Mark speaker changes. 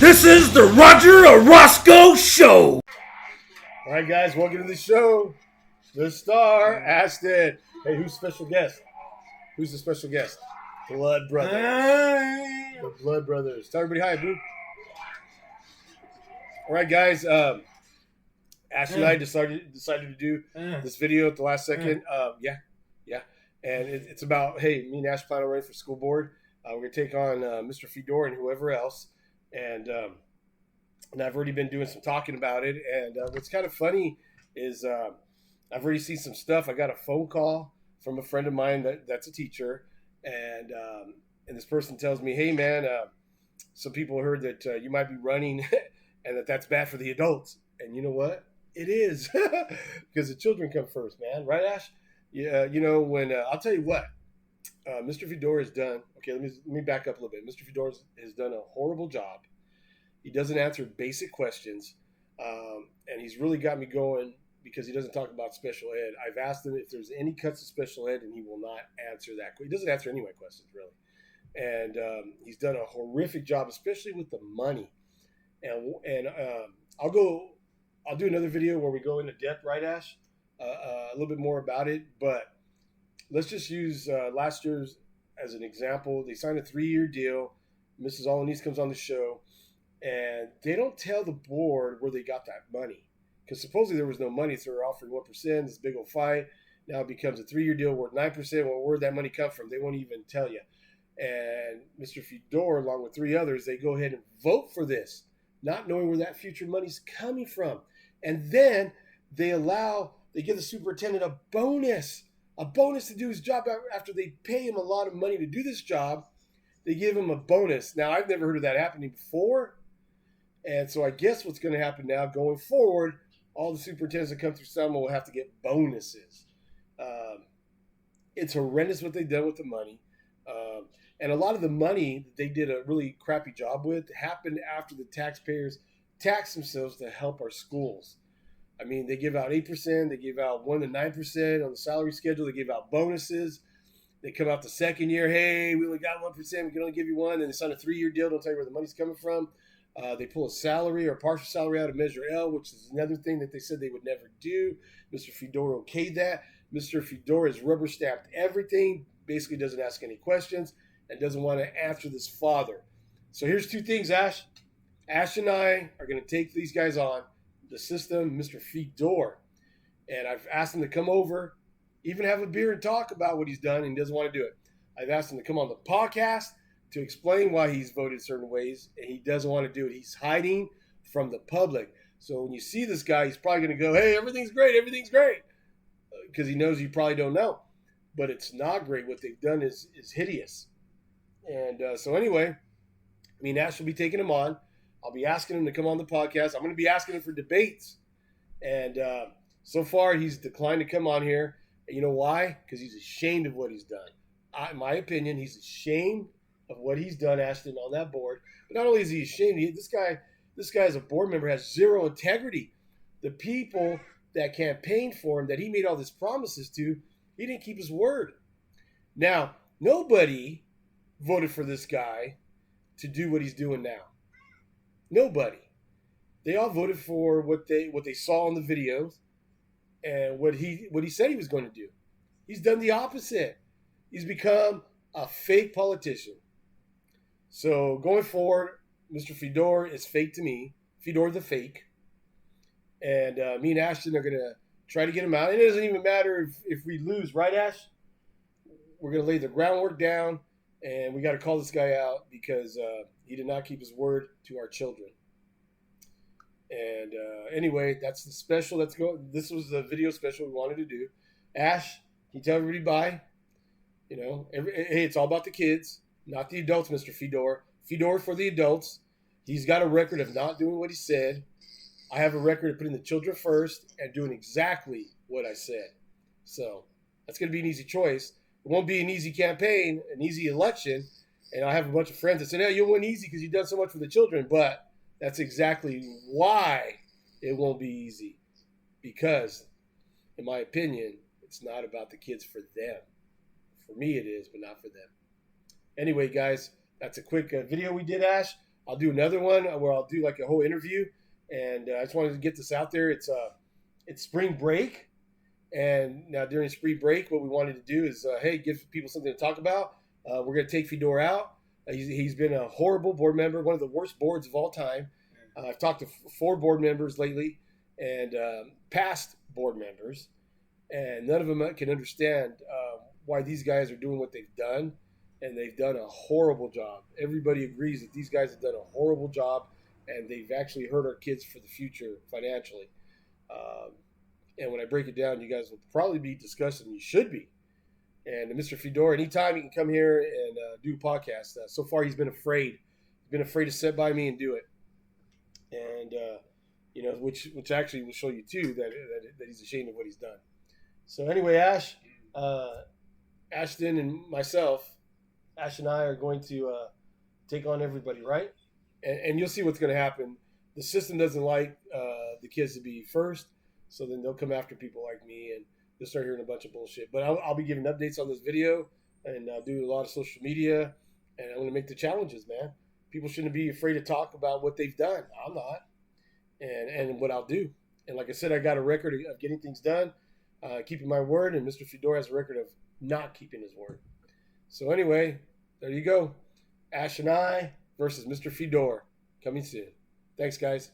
Speaker 1: This is the Roger Orozco Show.
Speaker 2: All right, guys, welcome to the show. The star, Ashton. Hey, who's special guest? Who's the special guest? Blood Brothers. The Blood Brothers. Tell everybody hi, boo. All right, guys. Ashton and I decided to do this video at the last second. And it's about, hey, me and Ash plan on running for school board. We're going to take on Mr. Fedor and whoever else. And I've already been doing some talking about it. And what's kind of funny is I've already seen some stuff. I got a phone call from a friend of mine that's a teacher. And this person tells me, hey, man, some people heard that you might be running and that's bad for the adults. And you know what? It is. Because the children come first, man. Right, Ash? Yeah, when I'll tell you what, Mr. Fedor has done. Okay, let me back up a little bit. Mr. Fedor has done a horrible job. He doesn't answer basic questions, and he's really got me going because he doesn't talk about special ed. I've asked him if there's any cuts of special ed, and he will not answer that. He doesn't answer any of my questions, really. And he's done a horrific job, especially with the money. And I'll do another video where we go into depth, right, Ash? A little bit more about it, but let's just use last year's as an example. They signed a 3-year deal. Mrs. Alanis comes on the show, and they don't tell the board where they got that money because supposedly there was no money, so they're offering 1%. This big old fight. Now it becomes a 3-year deal worth 9%. Well, where'd that money come from? They won't even tell you. And Mr. Fedor, along with 3 others, they go ahead and vote for this, not knowing where that future money's coming from. And then they give the superintendent a bonus to do his job after they pay him a lot of money to do this job. They give him a bonus. Now, I've never heard of that happening before. And so I guess what's going to happen now going forward, all the superintendents that come through Selma will have to get bonuses. It's horrendous what they've done with the money. And a lot of the money that they did a really crappy job with happened after the taxpayers taxed themselves to help our schools. I mean, they give out 8%. They give out 1 to 9% on the salary schedule. They give out bonuses. They come out the second year, hey, we only got 1%. We can only give you 1. And they sign a 3-year deal. Don't tell you where the money's coming from. They pull a salary or a partial salary out of Measure L, which is another thing that they said they would never do. Mr. Fedor okayed that. Mr. Fedor has rubber stamped everything, basically doesn't ask any questions, and doesn't want to answer this father. So here's 2 things, Ash. Ash and I are going to take these guys on the system, Mr. Fedor. And I've asked him to come over, even have a beer and talk about what he's done, and he doesn't want to do it. I've asked him to come on the podcast to explain why he's voted certain ways, and he doesn't want to do it. He's hiding from the public. So when you see this guy, he's probably going to go, hey, everything's great, because he knows you probably don't know. But it's not great. What they've done is hideous. And so anyway, Ash will be taking him on. I'll be asking him to come on the podcast. I'm going to be asking him for debates. And so far, he's declined to come on here. And you know why? Because he's ashamed of what he's done. In my opinion, he's ashamed of what he's done, Ashton, on that board. But not only is he ashamed, this guy as a board member has zero integrity. The people that campaigned for him, that he made all these promises to, he didn't keep his word. Now, nobody voted for this guy to do what he's doing now. Nobody. They all voted for what they saw in the videos and what he said he was going to do. He's done the opposite. He's become a fake politician. So going forward, Mr. Fedor is fake to me. Fedor the fake. And me and Ashton are going to try to get him out. And it doesn't even matter if we lose, right, Ash? We're going to lay the groundwork down, and we got to call this guy out because he did not keep his word to our children. And anyway, that's the special. This was the video special we wanted to do. Ash, can you tell everybody bye? Hey, it's all about the kids, not the adults, Mr. Fedor. Fedor for the adults. He's got a record of not doing what he said. I have a record of putting the children first and doing exactly what I said. So that's going to be an easy choice. It won't be an easy campaign, an easy election. And I have a bunch of friends that said, hey, you'll win easy because you've done so much for the children. But that's exactly why it won't be easy. Because, in my opinion, it's not about the kids for them. For me it is, but not for them. Anyway, guys, that's a quick video we did, Ash. I'll do another one where I'll do like a whole interview. And I just wanted to get this out there. It's spring break. And now during spring break, what we wanted to do is, hey, give people something to talk about. We're going to take Fedor out. He's been a horrible board member, one of the worst boards of all time. I've talked to 4 board members lately and past board members, and none of them can understand why these guys are doing what they've done, and they've done a horrible job. Everybody agrees that these guys have done a horrible job, and they've actually hurt our kids for the future financially. And when I break it down, you guys will probably be discussing, you should be. And Mr. Fedor, anytime he can come here and do a podcast. So far, he's been afraid. He's been afraid to sit by me and do it. And, which actually will show you, too, that he's ashamed of what he's done. So anyway, Ashton and myself, Ash and I are going to take on everybody, right? And you'll see what's going to happen. The system doesn't like the kids to be first, so then they'll come after people like me, and you'll start hearing a bunch of bullshit. But I'll be giving updates on this video, and I'll do a lot of social media, and I'm going to make the challenges, man. People shouldn't be afraid to talk about what they've done. I'm not. And what I'll do. And like I said, I got a record of getting things done, keeping my word, and Mr. Fedor has a record of not keeping his word. So anyway, there you go. Ash and I versus Mr. Fedor. Coming soon. Thanks, guys.